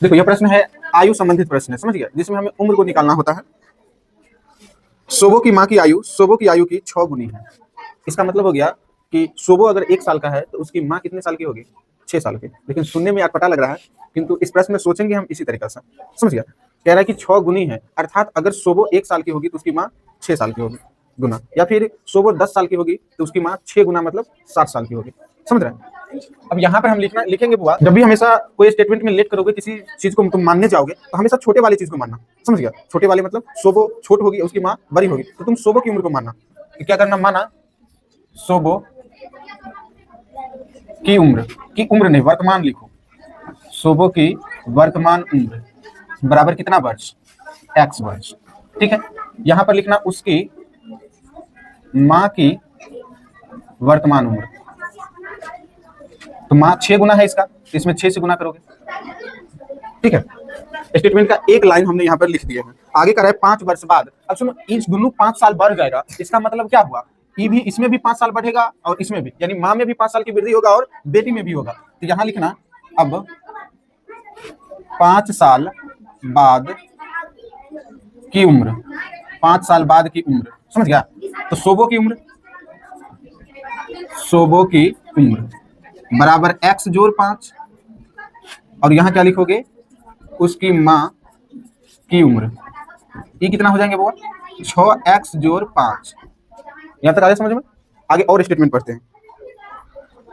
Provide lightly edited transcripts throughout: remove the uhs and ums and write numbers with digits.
देखो यह प्रश्न है आयु संबंधित प्रश्न है, समझ गया, जिसमें हमें उम्र को निकालना होता है। सोबो की माँ की आयु सोबो की आयु की 6 गुनी है। इसका मतलब हो गया कि सोबो अगर 1 साल का है तो उसकी माँ कितने साल की होगी? 6 साल की। लेकिन सुनने में अटपटा लग रहा है, किंतु इस प्रश्न में सोचेंगे हम इसी तरीके से, समझ गया। कह रहा है कि 6 गुनी है, अर्थात अगर सोबो 1 साल की होगी तो उसकी माँ 6 साल की होगी गुना, या फिर सोबो 10 साल की होगी तो उसकी माँ 6 गुना मतलब 7 साल की होगी, समझ रहे हैं। अब यहाँ पर हम लिखेंगे बुआ, जब भी हमेशा कोई स्टेटमेंट में लेट करोगे, किसी चीज को तुम मानने जाओगे तो हमेशा छोटे वाली चीज को मानना, समझ गया। छोटे वाले मतलब सोबो छोट होगी, उसकी माँ बड़ी होगी, तो तुम सोबो की उम्र को मानना। तो क्या करना, माना सोबो की उम्र नहीं, वर्तमान लिखो। सोबो की वर्तमान उम्र बराबर कितना वर्ष? x वर्ष, ठीक है। यहां पर लिखना उसकी माँ की वर्तमान उम्र। तो माँ 6 गुना है इसका, तो इसमें 6 से गुना करोगे, ठीक है। स्टेटमेंट का एक लाइन हमने यहाँ पर लिख दिया है। आगे का है 5 वर्ष बाद। अब सुनो, इन दोनों 5 साल बढ़ जाएगा, इसका मतलब क्या हुआ? ये भी, इसमें भी 5 साल बढ़ेगा और इसमें भी, यानी माँ में भी 5 साल की वृद्धि होगा और बेटी में भी होगा। तो यहाँ लिखना अब 5 साल बाद की उम्र, 5 साल बाद की उम्र, समझ गया। तो सोबो की उम्र बराबर x जोड़ 5, और यहाँ क्या लिखोगे? उसकी माँ की उम्र। ये कितना हो जाएंगे वो? 6x जोड़ 5। यहाँ तक आगे समझ में? आगे और स्टेटमेंट पढ़ते हैं।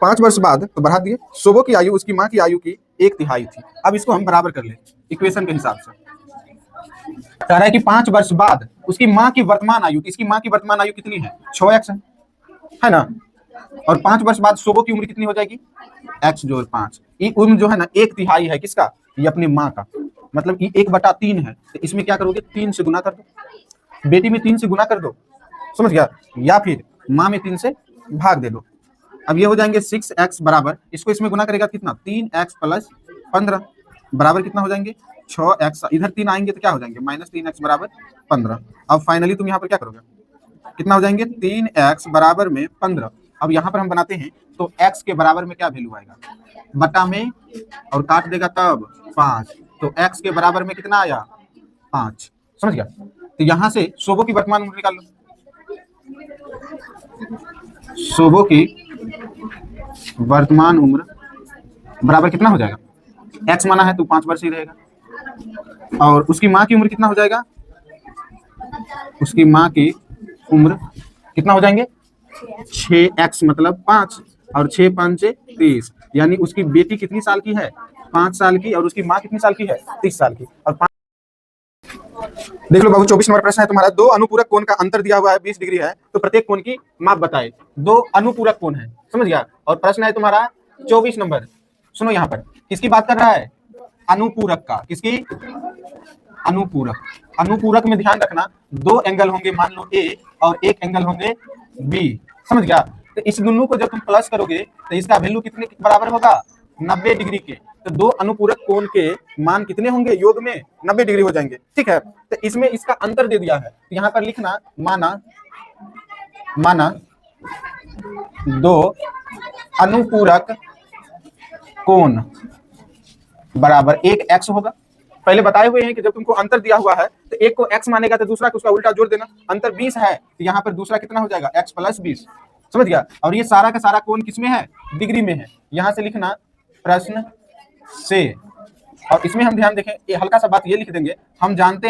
5 वर्ष बाद, तो बढ़ा दिए, सोबो की आयु उसकी माँ की आयु की 1/3 थी। अब इसको हम बराबर कर ले इक्वेशन के हिसाब से। कह रहा है कि 5 वर्ष बाद उसकी माँ की वर्तमान आयु, इसकी माँ की वर्तमान आयु कितनी है? 6x है ना। और 5 वर्ष बाद सोबो की उम्र कितनी हो जाएगी? x जोड़ 5। ये उम्र जो है ना 1/3 है, किसका? ये अपनी माँ का, मतलब ये 1/3 है। तो इसमें क्या करोगे? 3 से गुना कर दो, बेटी में 3 से गुना कर दो, समझ गया, या फिर माँ में 3 से भाग दे दो। अब ये हो जाएंगे 6x बराबर, इसको इसमें गुना करेगा कितना? 3x + 15 बराबर कितना हो जाएंगे? 6x। इधर 3 आएंगे तो क्या हो जाएंगे? -3x बराबर 15। अब फाइनली तुम यहाँ पर क्या करोगे? कितना हो जाएंगे? 3x बराबर में 15। अब यहाँ पर हम बनाते हैं तो x के बराबर में क्या वैल्यू आएगा? बटा में, और काट देगा तब 5, तो x के बराबर में कितना आया? 5, समझ गया। तो यहाँ से सोबो की वर्तमान उम्र निकाल लो। सोबो की वर्तमान उम्र बराबर कितना हो जाएगा? x माना है तो 5 वर्ष ही रहेगा, और उसकी माँ की उम्र कितना हो जाएगा? उसकी माँ की उम्र कितना हो जाएंगे? 6x मतलब 5, और 6 5 30, यानी उसकी बेटी कितनी साल की है? 5 साल की, और उसकी माँ कितनी साल की है? 30 साल की। और देख लो बाबू, 24 नंबर प्रश्न है तुम्हारा। 2 अनुपूरक कोण का अंतर दिया हुआ है 20 डिग्री है, तो प्रत्येक कोण की माप बताए। 2 अनुपूरक कोण है, समझ गया। और प्रश्न है तुम्हारा 24 नंबर। सुनो यहाँ पर किसकी बात कर रहा है? अनुपूरक का। किसकी? अनुपूरक। अनुपूरक में ध्यान रखना, 2 एंगल होंगे, मान लो A, और 1 एंगल होंगे B, समझ गया। तो इस दोनों को जब तुम प्लस करोगे तो इसका वैल्यू कितने के बराबर होगा? 90 डिग्री के। तो 2 अनुपूरक कोण के मान कितने होंगे? योग में 90 डिग्री हो जाएंगे, ठीक है। तो इसमें इसका अंतर दे दिया है, तो यहाँ पर लिखना माना 2 अनुपूरक कोण बराबर 1 x होगा। पहले बताए हुए हैं कि जब तुमको अंतर दिया हुआ है तो एक को x मानेगा तो दूसरा को उसका उल्टा जोड़ देना। अंतर 20 है, तो यहाँ पर दूसरा कितना हो जाएगा? x + 20, समझ गया। और ये सारा का सारा कोण किसमें है? डिग्री में है। यहाँ से लिखना प्रश्न से। और इसमें हम ध्यान देखें, ये हल्का सा बात ये लिख देंगे, हम जानते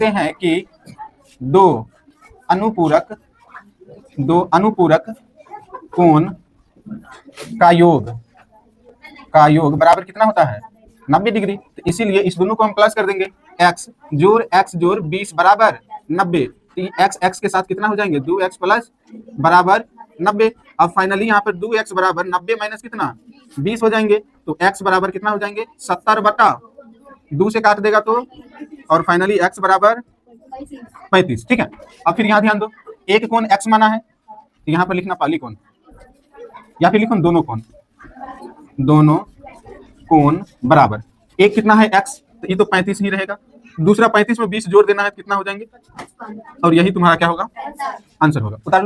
हैं कि 2 अनुपूरक कोण का योग बराबर कितना होता है? 90 डिग्री। तो इसीलिए इस दोनों को हम प्लस कर देंगे, x जोड़ 20 बराबर 90। तो x के साथ कितना हो जाएंगे? 2x प्लस बराबर 90। अब फाइनली यहाँ पर 2x बराबर 90 माइनस कितना? 20 हो जाएंगे। तो x बराबर कितना हो जाएंगे? 70/2 से काट देगा तो, और फाइनली x बराबर 35, ठीक है। अब फिर यहाँ ध्यान दो, एक कोण x माना है, तो यहाँ पर लिखना पहली कोण, या फिर लिखो दोनों कोण बराबर। एक कितना है? x, तो ये तो 35 ही रहेगा। दूसरा 35 में 20 जोड़ देना है, कितना हो जाएंगे? और यही तुम्हारा क्या होगा? आंसर होगा। उतार लो।